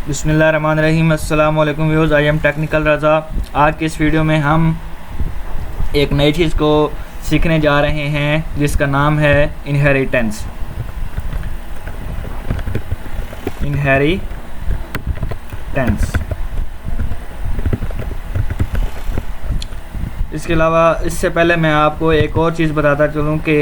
बिस्मिल्लाहिर्रहमानिर्रहीम। अस्सलाम वालेकुम व्यूअर्स, आई एम टेक्निकल रज़ा। आज की इस वीडियो में हम एक नई चीज़ को सीखने जा रहे हैं जिसका नाम है इनहेरिटेंस। इसके अलावा इससे पहले मैं आपको एक और चीज़ बताता चलूँ कि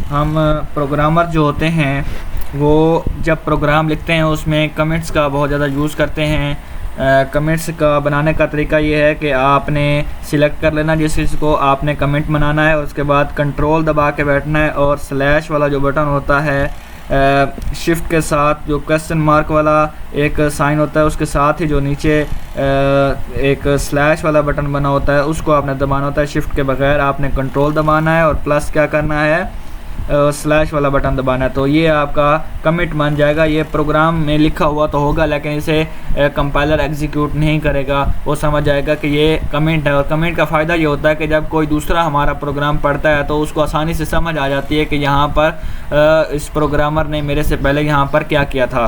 हम प्रोग्रामर जो होते हैं वो जब प्रोग्राम लिखते हैं उसमें कमेंट्स का बहुत ज़्यादा यूज़ करते हैं। कमेंट्स का बनाने का तरीका ये है कि आपने सिलेक्ट कर लेना जिस चीज़ को आपने कमेंट बनाना है, उसके बाद कंट्रोल दबा के बैठना है और स्लैश वाला जो बटन होता है शिफ्ट के साथ जो क्वेश्चन मार्क वाला एक साइन होता है उसके साथ ही जो नीचे एक स्लैश वाला बटन बना होता है उसको आपने दबाना होता है। शिफ्ट के बगैर आपने कंट्रोल दबाना है और प्लस क्या करना है, स्लैश वाला बटन दबाना है। तो ये आपका कमिट बन जाएगा। ये प्रोग्राम में लिखा हुआ तो होगा लेकिन इसे कंपाइलर एग्जीक्यूट नहीं करेगा, वो समझ जाएगा कि ये कमेंट है। और कमेंट का फ़ायदा ये होता है कि जब कोई दूसरा हमारा प्रोग्राम पढ़ता है तो उसको आसानी से समझ आ जाती है कि यहाँ पर इस प्रोग्रामर ने मेरे से पहले यहाँ पर क्या किया था।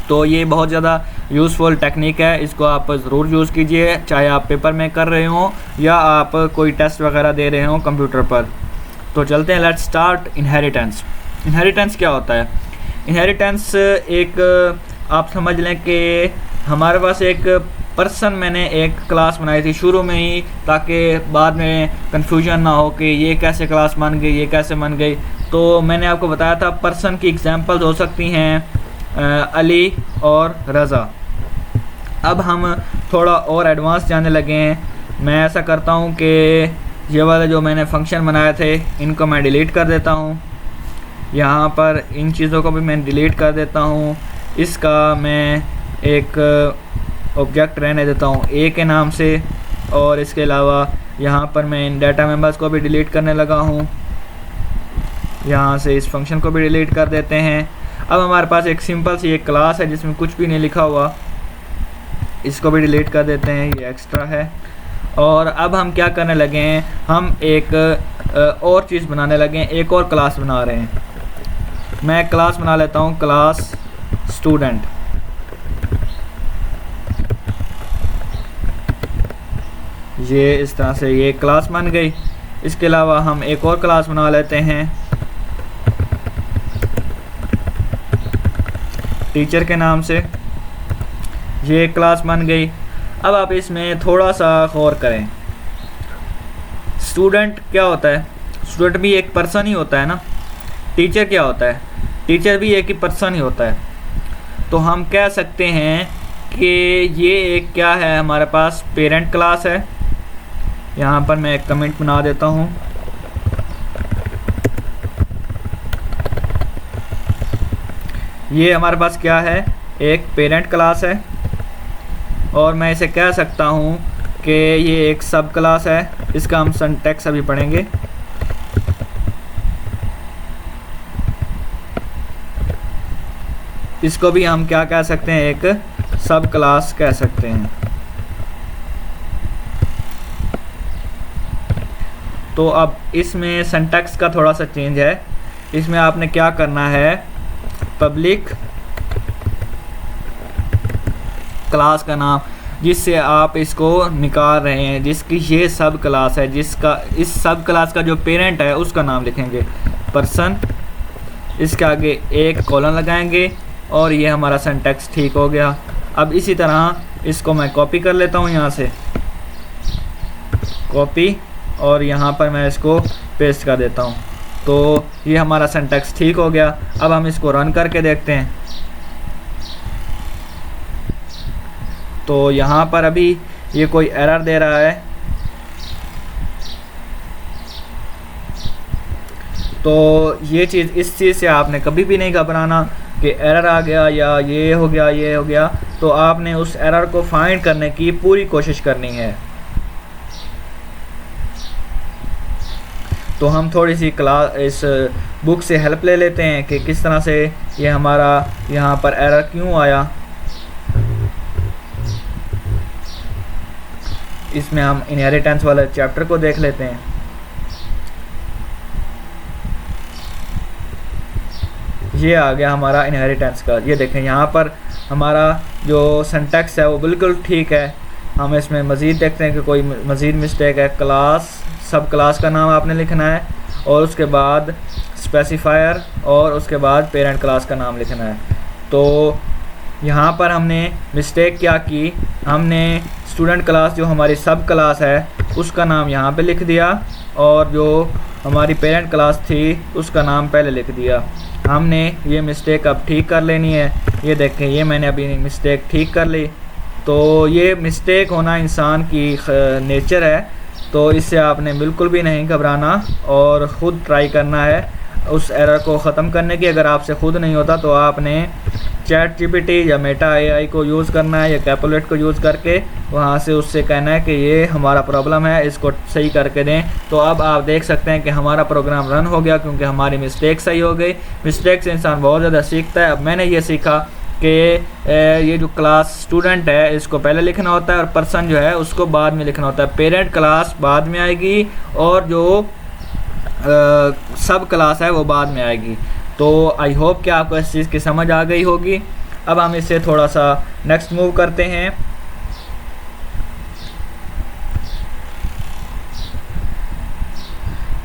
तो ये बहुत ज़्यादा यूज़फुल टेक्निक है, इसको आप ज़रूर यूज़ कीजिए, चाहे आप पेपर में कर रहे हों या आप कोई टेस्ट वगैरह दे रहे हों कंप्यूटर पर। तो चलते हैं, लेट्स स्टार्ट। इनहेरिटेंस। इनहेरिटेंस क्या होता है? इनहेरिटेंस एक आप समझ लें कि हमारे पास एक पर्सन, मैंने एक क्लास बनाई थी शुरू में ही ताकि बाद में कंफ्यूजन ना हो कि ये कैसे क्लास बन गई, ये कैसे बन गई। तो मैंने आपको बताया था पर्सन की एग्जांपल्स हो सकती हैं अली और रज़ा। अब हम थोड़ा और एडवांस जाने लगे हैं। मैं ऐसा करता हूँ कि ये वाले जो मैंने फंक्शन बनाए थे इनको मैं डिलीट कर देता हूँ। यहाँ पर इन चीज़ों को भी मैं डिलीट कर देता हूँ। इसका मैं एक ऑब्जेक्ट रहने देता हूँ ए के नाम से, और इसके अलावा यहाँ पर मैं इन डाटा मेंबर्स को भी डिलीट करने लगा हूँ। यहाँ से इस फंक्शन को भी डिलीट कर देते हैं। अब हमारे पास एक सिंपल सी एक क्लास है जिसमें कुछ भी नहीं लिखा हुआ, इसको भी डिलीट कर देते हैं, ये एक्स्ट्रा है। और अब हम क्या करने लगे हैं, हम एक और चीज़ बनाने लगे हैं, एक और क्लास बना रहे हैं। मैं क्लास बना लेता हूँ, क्लास स्टूडेंट। ये इस तरह से ये क्लास बन गई। इसके अलावा हम एक और क्लास बना लेते हैं टीचर के नाम से, ये क्लास बन गई। अब आप इसमें थोड़ा सा गौर करें, स्टूडेंट क्या होता है? स्टूडेंट भी एक पर्सन ही होता है ना। टीचर क्या होता है? टीचर भी एक ही पर्सन ही होता है। तो हम कह सकते हैं कि ये एक क्या है, हमारे पास पेरेंट क्लास है। यहाँ पर मैं एक कमेंट बना देता हूँ, ये हमारे पास क्या है, एक पेरेंट क्लास है। और मैं इसे कह सकता हूँ कि ये एक सब क्लास है। इसका हम सिंटैक्स अभी पढ़ेंगे। इसको भी हम क्या कह सकते हैं, एक सब क्लास कह सकते हैं। तो अब इसमें सिंटैक्स का थोड़ा सा चेंज है। इसमें आपने क्या करना है, पब्लिक क्लास का नाम जिससे आप इसको निकाल रहे हैं, जिसकी ये सब क्लास है, जिसका इस सब क्लास का जो पेरेंट है उसका नाम लिखेंगे पर्सन। इसके आगे एक कॉलन लगाएंगे और ये हमारा सिंटैक्स ठीक हो गया। अब इसी तरह इसको मैं कॉपी कर लेता हूँ, यहाँ से कॉपी, और यहाँ पर मैं इसको पेस्ट कर देता हूँ। तो ये हमारा सिंटैक्स ठीक हो गया। अब हम इसको रन करके देखते हैं। तो यहाँ पर अभी ये कोई एरर दे रहा है। तो ये चीज़, इस चीज़ से आपने कभी भी नहीं घबराना कि एरर आ गया या ये हो गया, ये हो गया। तो आपने उस एरर को फाइंड करने की पूरी कोशिश करनी है। तो हम थोड़ी सी क्लास इस बुक से हेल्प ले लेते हैं कि किस तरह से ये हमारा यहाँ पर एरर क्यों आया। इसमें हम इनहेरिटेंस वाले चैप्टर को देख लेते हैं। ये आ गया हमारा इनहेरिटेंस का। ये देखें यहाँ पर हमारा जो सिंटैक्स है वो बिल्कुल ठीक है। हम इसमें मज़ीद देखते हैं कि कोई मज़ीद मिस्टेक है। क्लास, सब क्लास का नाम आपने लिखना है और उसके बाद स्पेसिफायर और उसके बाद पेरेंट क्लास का नाम लिखना है। तो यहाँ पर हमने मिस्टेक क्या की, हमने स्टूडेंट क्लास जो हमारी सब क्लास है उसका नाम यहाँ पे लिख दिया और जो हमारी पेरेंट क्लास थी उसका नाम पहले लिख दिया। हमने ये मिस्टेक अब ठीक कर लेनी है। ये देखें, ये मैंने अभी मिस्टेक ठीक कर ली। तो ये मिस्टेक होना इंसान की नेचर है, तो इससे आपने बिल्कुल भी नहीं घबराना और ख़ुद ट्राई करना है उस एरर को ख़त्म करने की। अगर आपसे ख़ुद नहीं होता तो आपने चैट जीपीटी या मेटा एआई को यूज़ करना है या कैलकुलेट को यूज़ करके वहाँ से उससे कहना है कि ये हमारा प्रॉब्लम है, इसको सही करके दें। तो अब आप देख सकते हैं कि हमारा प्रोग्राम रन हो गया क्योंकि हमारी मिस्टेक सही हो गई। मिस्टेक से इंसान बहुत ज़्यादा सीखता है। अब मैंने ये सीखा कि ये जो क्लास स्टूडेंट है इसको पहले लिखना होता है और पर्सन जो है उसको बाद में लिखना होता है। पेरेंट क्लास बाद में आएगी और जो सब क्लास है वो बाद में आएगी। तो आई होप कि आपको इस चीज़ की समझ आ गई होगी। अब हम इसे थोड़ा सा नेक्स्ट मूव करते हैं।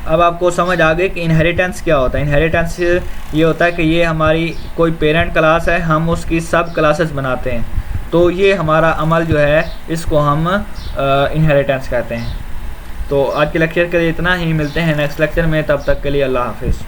अब आपको समझ आ गई कि इनहेरिटेंस क्या होता है। इनहेरिटेंस ये होता है कि ये हमारी कोई पेरेंट क्लास है, हम उसकी सब क्लासेस बनाते हैं। तो ये हमारा अमल जो है इसको हम इनहेरिटेंस कहते हैं। तो आज के लेक्चर के लिए इतना ही, मिलते हैं नेक्स्ट लेक्चर में, तब तक के लिए अल्लाह हाफिज़।